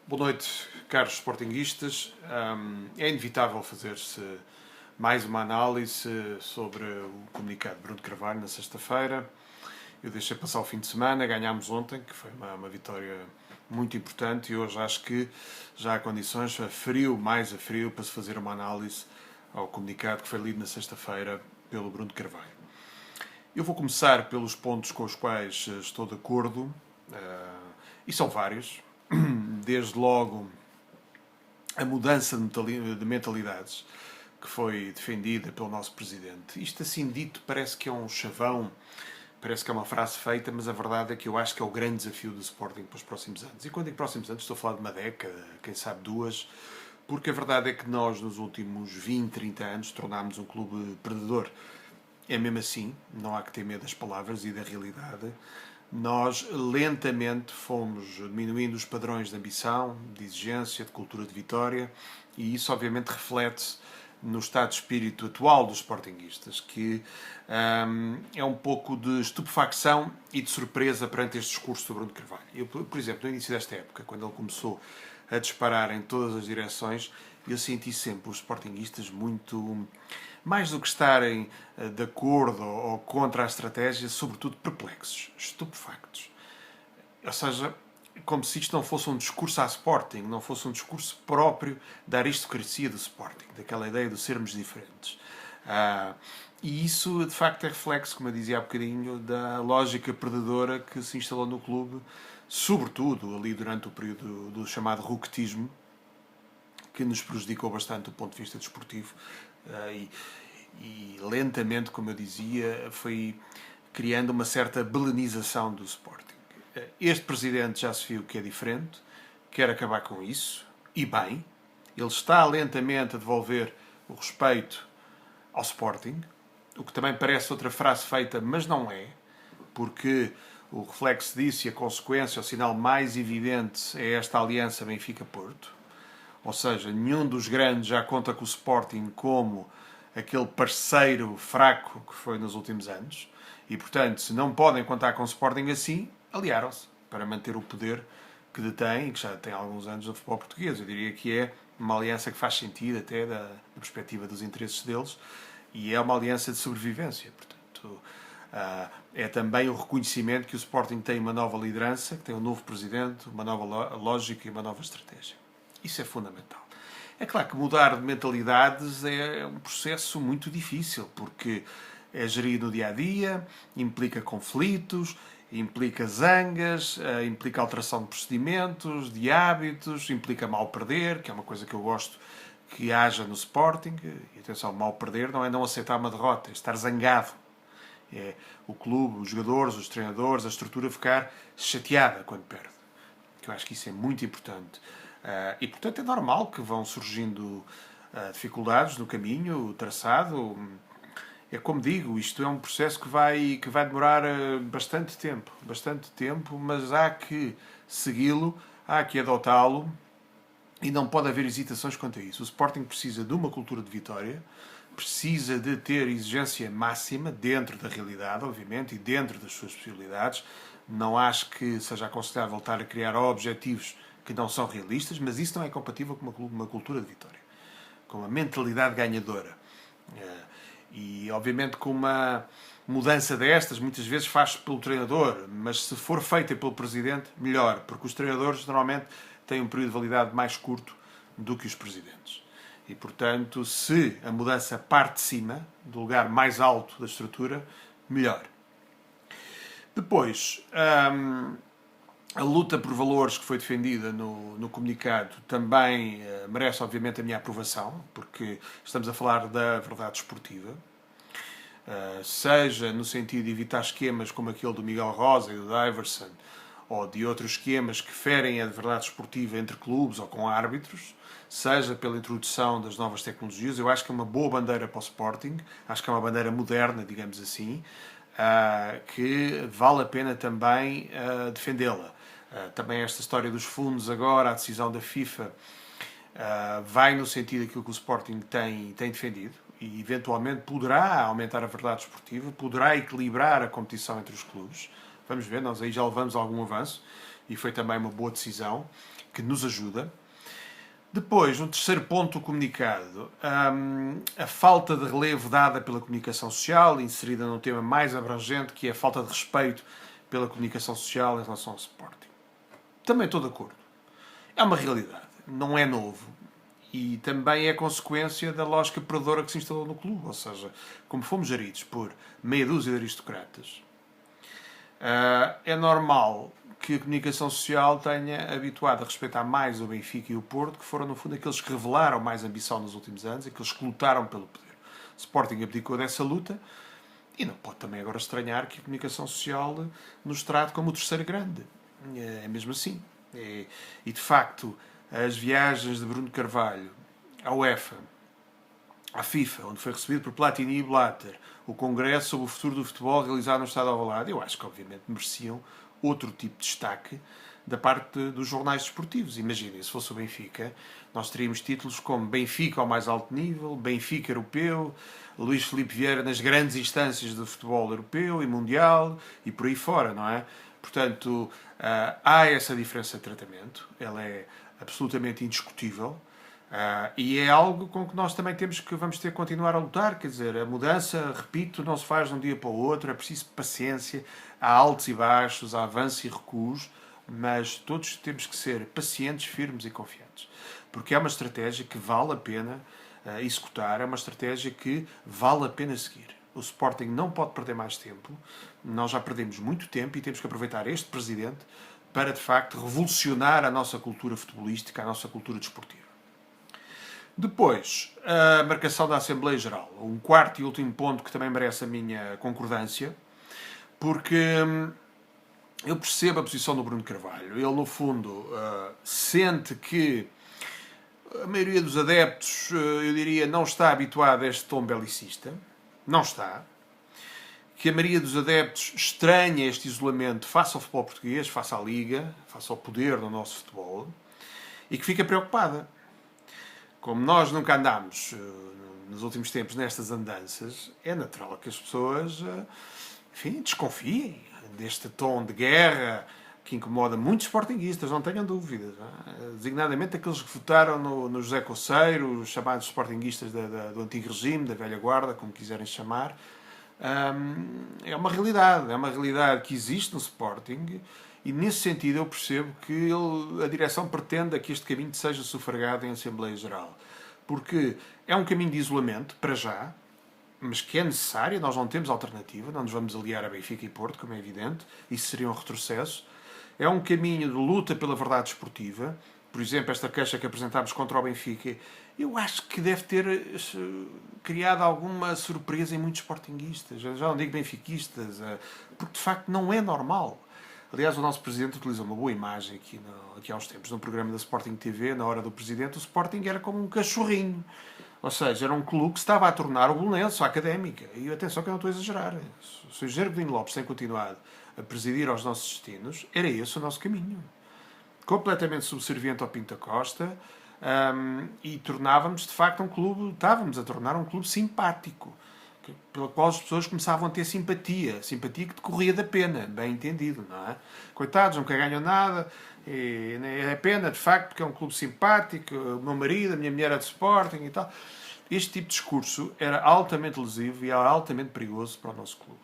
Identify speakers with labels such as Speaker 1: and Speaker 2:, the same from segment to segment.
Speaker 1: Boa noite, caros sportinguistas. É inevitável fazer-se mais uma análise sobre o comunicado de Bruno Carvalho na sexta-feira. Eu deixei passar o fim de semana, ganhámos ontem, que foi uma vitória muito importante, e hoje acho que já há condições, mais a frio, para se fazer uma análise ao comunicado que foi lido na sexta-feira pelo Bruno Carvalho. Eu vou começar pelos pontos com os quais estou de acordo, e são vários. Desde logo a mudança de mentalidades que foi defendida pelo nosso Presidente. Isto assim dito parece que é um chavão, parece que é uma frase feita, mas a verdade é que eu acho que é o grande desafio do Sporting para os próximos anos. E quando digo próximos anos estou a falar de uma década, quem sabe duas, porque a verdade é que nós nos últimos 20, 30 anos tornámos um clube perdedor. É mesmo assim, não há que ter medo das palavras e da realidade. Nós lentamente fomos diminuindo os padrões de ambição, de exigência, de cultura de vitória, e isso obviamente reflete-se no estado de espírito atual dos sportinguistas, que é um pouco de estupefacção e de surpresa perante este discurso do Bruno Carvalho. Eu, por exemplo, no início desta época, quando ele começou a disparar em todas as direções, eu senti sempre os sportinguistas muito, mais do que estarem de acordo ou contra a estratégia, sobretudo perplexos, estupefactos. Ou seja, como se isto não fosse um discurso à Sporting, não fosse um discurso próprio da aristocracia do Sporting, daquela ideia de sermos diferentes. E isso, de facto, é reflexo, como eu dizia há bocadinho, da lógica perdedora que se instalou no clube, sobretudo ali durante o período do chamado roquetismo, que nos prejudicou bastante do ponto de vista desportivo, e lentamente, como eu dizia, foi criando uma certa belenização do Sporting. Este presidente já se viu que é diferente, quer acabar com isso, e bem. Ele está lentamente a devolver o respeito ao Sporting, o que também parece outra frase feita, mas não é, porque o reflexo disso e a consequência, o sinal mais evidente é esta aliança Benfica-Porto. Ou seja, nenhum dos grandes já conta com o Sporting como aquele parceiro fraco que foi nos últimos anos. E, portanto, se não podem contar com o Sporting assim, aliaram-se para manter o poder que detém e que já tem há alguns anos no futebol português. Eu diria que é uma aliança que faz sentido até da perspectiva dos interesses deles, e é uma aliança de sobrevivência. Portanto, é também o reconhecimento que o Sporting tem uma nova liderança, que tem um novo presidente, uma nova lógica e uma nova estratégia. Isso é fundamental. É claro que mudar de mentalidades é um processo muito difícil, porque é gerido no dia-a-dia, implica conflitos, implica zangas, implica alteração de procedimentos, de hábitos, implica mal perder, que é uma coisa que eu gosto que haja no Sporting. E atenção, mal perder não é não aceitar uma derrota, é estar zangado. É o clube, os jogadores, os treinadores, a estrutura ficar chateada quando perde. Que eu acho que isso é muito importante. E, portanto, é normal que vão surgindo dificuldades no caminho, o traçado. É como digo, isto é um processo que vai demorar bastante tempo, mas há que segui-lo, há que adotá-lo, e não pode haver hesitações quanto a isso. O Sporting precisa de uma cultura de vitória, precisa de ter exigência máxima dentro da realidade, obviamente, e dentro das suas possibilidades. Não acho que seja aconselhável estar a criar objetivos que não são realistas, mas isso não é compatível com uma cultura de vitória, com uma mentalidade ganhadora. E, obviamente, com uma mudança destas, muitas vezes faz-se pelo treinador, mas se for feita pelo presidente, melhor, porque os treinadores normalmente têm um período de validade mais curto do que os presidentes. E, portanto, se a mudança parte de cima, do lugar mais alto da estrutura, melhor. Depois, a luta por valores que foi defendida no comunicado também merece, obviamente, a minha aprovação, porque estamos a falar da verdade esportiva, seja no sentido de evitar esquemas como aquele do Miguel Rosa e do Iverson, ou de outros esquemas que ferem a verdade esportiva entre clubes ou com árbitros, seja pela introdução das novas tecnologias. Eu acho que é uma boa bandeira para o Sporting, acho que é uma bandeira moderna, digamos assim, que vale a pena também defendê-la. Também esta história dos fundos agora, a decisão da FIFA, vai no sentido daquilo que o Sporting tem defendido, e eventualmente poderá aumentar a verdade esportiva, poderá equilibrar a competição entre os clubes. Vamos ver, nós aí já levamos algum avanço, e foi também uma boa decisão. que nos ajuda. Depois, um terceiro ponto do comunicado, a falta de relevo dada pela comunicação social, inserida num tema mais abrangente, que é a falta de respeito pela comunicação social em relação ao Sporting. Também estou de acordo. É uma realidade, não é novo. E também é consequência da lógica predadora que se instalou no clube. Ou seja, como fomos geridos por meia dúzia de aristocratas, é normal que a comunicação social tenha habituado a respeitar mais o Benfica e o Porto, que foram, no fundo, aqueles que revelaram mais ambição nos últimos anos, aqueles que lutaram pelo poder. O Sporting abdicou dessa luta e não pode também agora estranhar que a comunicação social nos trate como o terceiro grande. É mesmo assim. E, de facto, as viagens de Bruno Carvalho à UEFA, à FIFA, onde foi recebido por Platini e Blatter, o congresso sobre o futuro do futebol realizado no Estado de Alvalade, eu acho que obviamente mereciam outro tipo de destaque da parte dos jornais desportivos. Imaginem, se fosse o Benfica, nós teríamos títulos como Benfica ao mais alto nível, Benfica europeu, Luís Filipe Vieira nas grandes instâncias do futebol europeu e mundial, e por aí fora, não é? Portanto, há essa diferença de tratamento, ela é absolutamente indiscutível, e é algo com que nós também vamos ter que continuar a lutar. Quer dizer, a mudança, repito, não se faz de um dia para o outro, é preciso paciência, há altos e baixos, há avanços e recuos, mas todos temos que ser pacientes, firmes e confiantes, porque é uma estratégia que vale a pena executar, é uma estratégia que vale a pena seguir. O Sporting não pode perder mais tempo, nós já perdemos muito tempo e temos que aproveitar este presidente para, de facto, revolucionar a nossa cultura futebolística, a nossa cultura desportiva. Depois, a marcação da Assembleia Geral. Um quarto e último ponto que também merece a minha concordância, porque eu percebo a posição do Bruno Carvalho. Ele, no fundo, sente que a maioria dos adeptos, eu diria, não está habituada a este tom belicista. Não está. Que a maioria dos adeptos estranha este isolamento face ao futebol português, face à Liga, face ao poder do nosso futebol, e que fica preocupada. Como nós nunca andámos nos últimos tempos nestas andanças, é natural que as pessoas, enfim, desconfiem deste tom de guerra que incomoda muitos sportinguistas, não tenham dúvidas. Designadamente aqueles que votaram no José Coceiro, os chamados sportinguistas do antigo regime, da velha guarda, como quiserem chamar. É uma realidade que existe no Sporting, e nesse sentido eu percebo que a direção pretenda que este caminho seja sufragado em Assembleia Geral, porque é um caminho de isolamento, para já, mas que é necessário, nós não temos alternativa, não nos vamos aliar a Benfica e Porto, como é evidente, isso seria um retrocesso. É um caminho de luta pela verdade esportiva. Por exemplo, esta queixa que apresentámos contra o Benfica, eu acho que deve ter criado alguma surpresa em muitos sportinguistas, já não digo benfiquistas, porque de facto não é normal. Aliás, o nosso Presidente utilizou uma boa imagem aqui há uns tempos, num programa da Sporting TV, na hora do Presidente. O Sporting era como um cachorrinho. Ou seja, era um clube que se estava a tornar o Belenenses, a Académica. E atenção que eu não estou a exagerar. Se o Jair Godinho Lopes tem continuado a presidir aos nossos destinos, era esse o nosso caminho. Completamente subserviente ao Pinto da Costa, e tornávamos, de facto, estávamos a tornar um clube simpático, pelo qual as pessoas começavam a ter simpatia que decorria da pena, bem entendido, não é? Coitados, nunca ganham nada, e é pena, de facto, porque é um clube simpático, o meu marido, a minha mulher é de Sporting e tal. Este tipo de discurso era altamente lesivo e era altamente perigoso para o nosso clube.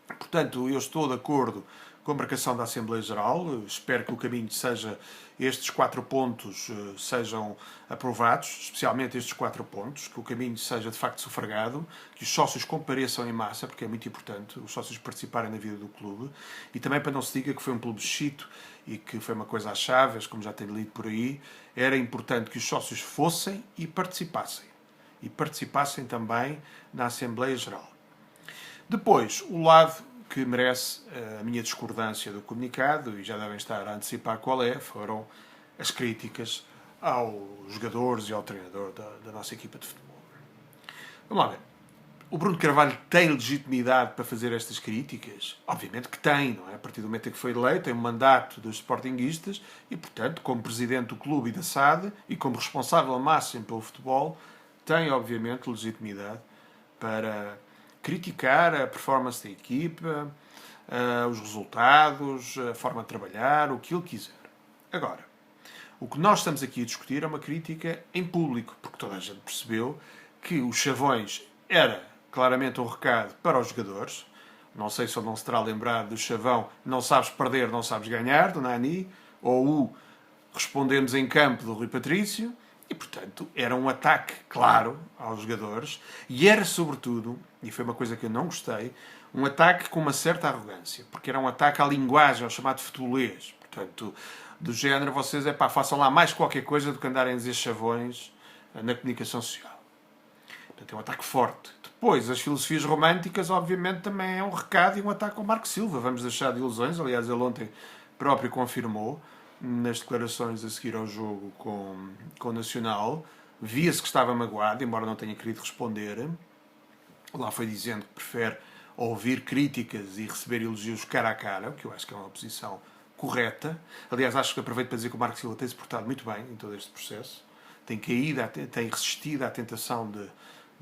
Speaker 1: Portanto, eu estou de acordo com a marcação da Assembleia Geral, espero que o caminho seja estes 4 pontos sejam aprovados, especialmente estes 4 pontos, que o caminho seja de facto sufragado, que os sócios compareçam em massa, porque é muito importante os sócios participarem na vida do clube, e também para não se diga que foi um plebiscito e que foi uma coisa às chaves, como já tenho lido por aí, era importante que os sócios fossem e participassem também na Assembleia Geral. Depois, o lado que merece a minha discordância do comunicado, e já devem estar a antecipar qual é, foram as críticas aos jogadores e ao treinador da nossa equipa de futebol. Vamos lá ver. O Bruno Carvalho tem legitimidade para fazer estas críticas? Obviamente que tem, não é? A partir do momento em que foi eleito, tem um mandato dos sportinguistas e, portanto, como presidente do clube e da SAD e como responsável máximo pelo futebol, tem, obviamente, legitimidade para criticar a performance da equipa, os resultados, a forma de trabalhar, o que ele quiser. Agora, O que nós estamos aqui a discutir é uma crítica em público, porque toda a gente percebeu que os chavões era claramente um recado para os jogadores. Não sei se ele não se terá lembrado do chavão "não sabes perder, não sabes ganhar", do Nani, ou o "respondemos em campo", do Rui Patrício. E, portanto, era um ataque claro aos jogadores e era, sobretudo, e foi uma coisa que eu não gostei, um ataque com uma certa arrogância, porque era um ataque à linguagem, ao chamado futebolês. Portanto, do género, vocês, façam lá mais qualquer coisa do que andarem a dizer chavões na comunicação social. Portanto, é um ataque forte. Depois, as filosofias românticas, obviamente, também é um recado e um ataque ao Marco Silva. Vamos deixar de ilusões. Aliás, ele ontem próprio confirmou, nas declarações a seguir ao jogo com o Nacional, via-se que estava magoado, embora não tenha querido responder. Lá foi dizendo que prefere ouvir críticas e receber elogios cara a cara, o que eu acho que é uma posição correta. Aliás, acho que aproveito para dizer que o Marco Silva tem-se portado muito bem em todo este processo. Tem resistido à tentação de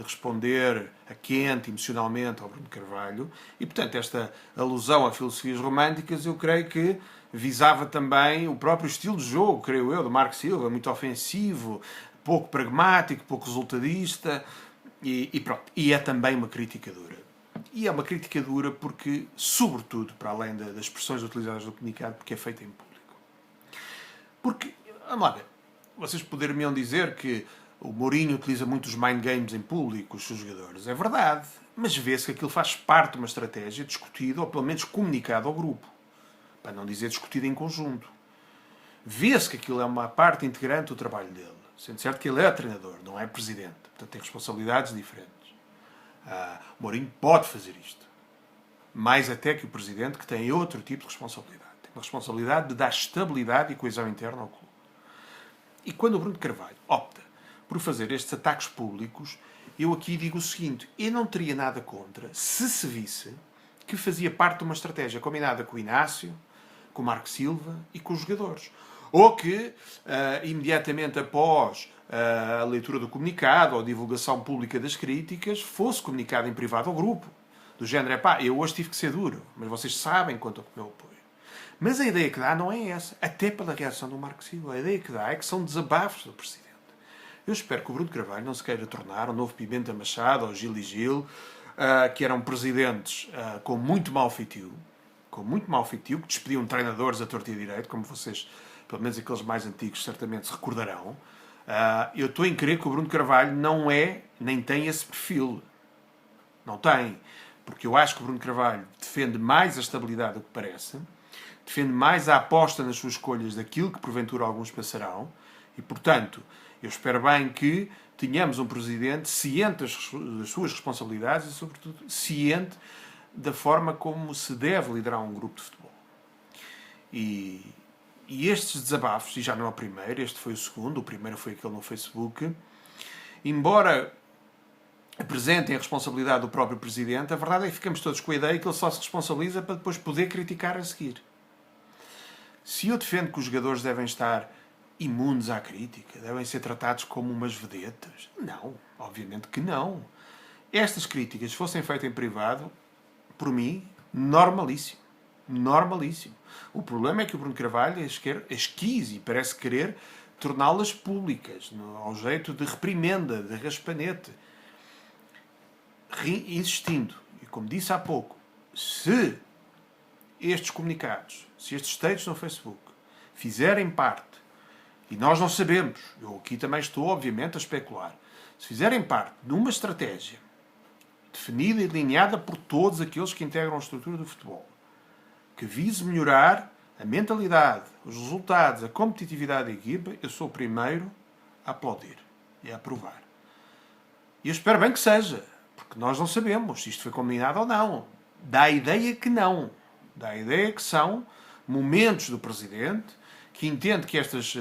Speaker 1: responder a quente, emocionalmente, ao Bruno Carvalho. E, portanto, esta alusão a filosofias românticas, eu creio que visava também o próprio estilo de jogo, creio eu, do Marco Silva, muito ofensivo, pouco pragmático, pouco resultadista, e pronto. E é também uma crítica dura. E é uma crítica dura porque, sobretudo, para além das expressões utilizadas no comunicado, porque é feita em público. Porque, vamos lá ver, vocês poderiam dizer que o Mourinho utiliza muito os mind games em público, os seus jogadores. É verdade, mas vê-se que aquilo faz parte de uma estratégia discutida, ou pelo menos comunicada ao grupo. Para não dizer discutida em conjunto. Vê-se que aquilo é uma parte integrante do trabalho dele. Sendo certo que ele é treinador, não é presidente. Portanto, tem responsabilidades diferentes. O Mourinho pode fazer isto. Mais até que o presidente, que tem outro tipo de responsabilidade. Tem uma responsabilidade de dar estabilidade e coesão interna ao clube. E quando o Bruno Carvalho opta por fazer estes ataques públicos, eu aqui digo o seguinte: eu não teria nada contra se visse que fazia parte de uma estratégia combinada com o Inácio, com o Marco Silva e com os jogadores. Ou que, imediatamente após a leitura do comunicado ou a divulgação pública das críticas, fosse comunicado em privado ao grupo. Do género, eu hoje tive que ser duro, mas vocês sabem quanto ao meu apoio. Mas a ideia que dá não é essa, até pela reação do Marco Silva. A ideia que dá é que são desabafos do Presidente. Eu espero que o Bruno Carvalho não se queira tornar um novo Pimenta Machado ou Gil e Gil, que eram presidentes com muito mau feitio, que despediam treinadores a torto e a direito, como vocês, pelo menos aqueles mais antigos, certamente se recordarão. Eu estou em crer que o Bruno Carvalho não é, nem tem esse perfil. Não tem. Porque eu acho que o Bruno Carvalho defende mais a estabilidade do que parece, defende mais a aposta nas suas escolhas daquilo que porventura alguns pensarão, e, portanto, eu espero bem que tenhamos um presidente ciente das suas responsabilidades e, sobretudo, ciente da forma como se deve liderar um grupo de futebol. E estes desabafos, e já não é o primeiro, este foi o segundo, o primeiro foi aquele no Facebook, embora apresentem a responsabilidade do próprio presidente, a verdade é que ficamos todos com a ideia que ele só se responsabiliza para depois poder criticar a seguir. Se eu defendo que os jogadores devem estar imunes à crítica, devem ser tratados como umas vedetas, não, obviamente que não. Estas críticas, se fossem feitas em privado, por mim, normalíssimo. Normalíssimo. O problema é que o Bruno Carvalho esquise e parece querer torná-las públicas, ao jeito de reprimenda, de raspanete. Insistindo, e como disse há pouco, se estes comunicados, se estes textos no Facebook fizerem parte, e nós não sabemos, eu aqui também estou obviamente a especular, se fizerem parte de uma estratégia definida e delineada por todos aqueles que integram a estrutura do futebol, que vise melhorar a mentalidade, os resultados, a competitividade da equipa, eu sou o primeiro a aplaudir e a aprovar. E eu espero bem que seja, porque nós não sabemos se isto foi combinado ou não. Dá a ideia que não. Dá a ideia que são momentos do Presidente que entende que estas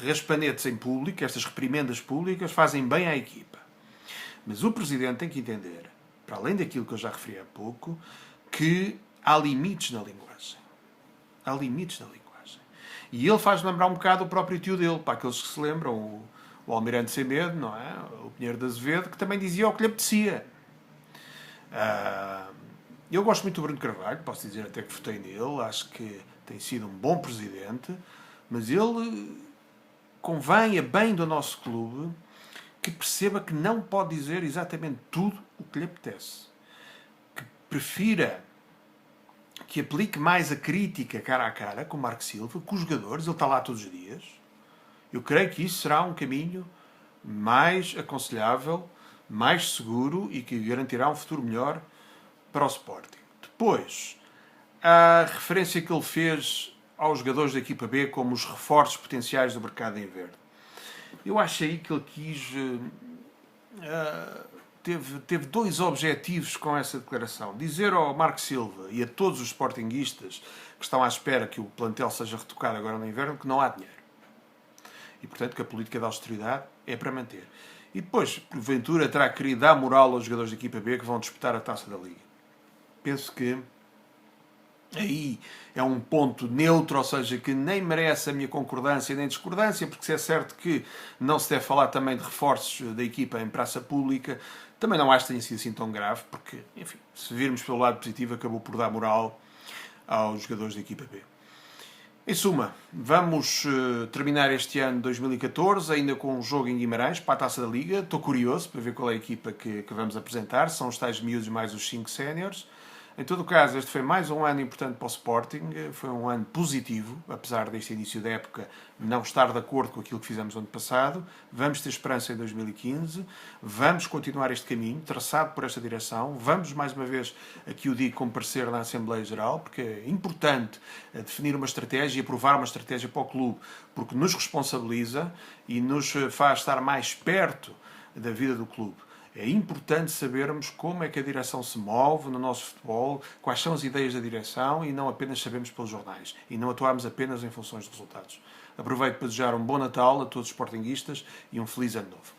Speaker 1: raspanetes em público, estas reprimendas públicas, fazem bem à equipa. Mas o Presidente tem que entender, para além daquilo que eu já referi há pouco, que há limites na linguagem. Há limites na linguagem. E ele faz lembrar um bocado o próprio tio dele, para aqueles que se lembram, o Almirante Sem Medo, não é? O Pinheiro de Azevedo, que também dizia o que lhe apetecia. Eu gosto muito do Bruno Carvalho, posso dizer até que votei nele, acho que tem sido um bom presidente, mas ele convém a bem do nosso clube que perceba que não pode dizer exatamente tudo o que lhe apetece. Que prefira que aplique mais a crítica cara a cara com o Marco Silva, com os jogadores, ele está lá todos os dias. Eu creio que isso será um caminho mais aconselhável, mais seguro e que garantirá um futuro melhor para o Sporting. Depois, a referência que ele fez aos jogadores da equipa B como os reforços potenciais do mercado de inverno. Eu acho aí que ele quis... teve dois objetivos com essa declaração. Dizer ao Marco Silva e a todos os sportinguistas que estão à espera que o plantel seja retocado agora no inverno que não há dinheiro. E, portanto, que a política da austeridade é para manter. E depois, porventura, terá querido dar moral aos jogadores da equipa B que vão disputar a Taça da Liga. Penso que aí é um ponto neutro, ou seja, que nem merece a minha concordância nem discordância, porque se é certo que não se deve falar também de reforços da equipa em praça pública, também não acho que tenha sido assim tão grave, porque, enfim, se virmos pelo lado positivo, acabou por dar moral aos jogadores da equipa B. Em suma, vamos terminar este ano de 2014 ainda com um jogo em Guimarães para a Taça da Liga. Estou curioso para ver qual é a equipa que vamos apresentar. São os tais miúdos mais os 5 séniores. Em todo o caso, este foi mais um ano importante para o Sporting. Foi um ano positivo, apesar deste início da época não estar de acordo com aquilo que fizemos no ano passado. Vamos ter esperança em 2015. Vamos continuar este caminho, traçado por esta direção. Vamos, mais uma vez, aqui o digo, comparecer na Assembleia Geral, porque é importante definir uma estratégia e aprovar uma estratégia para o clube, porque nos responsabiliza e nos faz estar mais perto da vida do clube. É importante sabermos como é que a direção se move no nosso futebol, quais são as ideias da direção e não apenas sabemos pelos jornais. E não atuarmos apenas em funções de resultados. Aproveito para desejar um bom Natal a todos os sportinguistas e um feliz ano novo.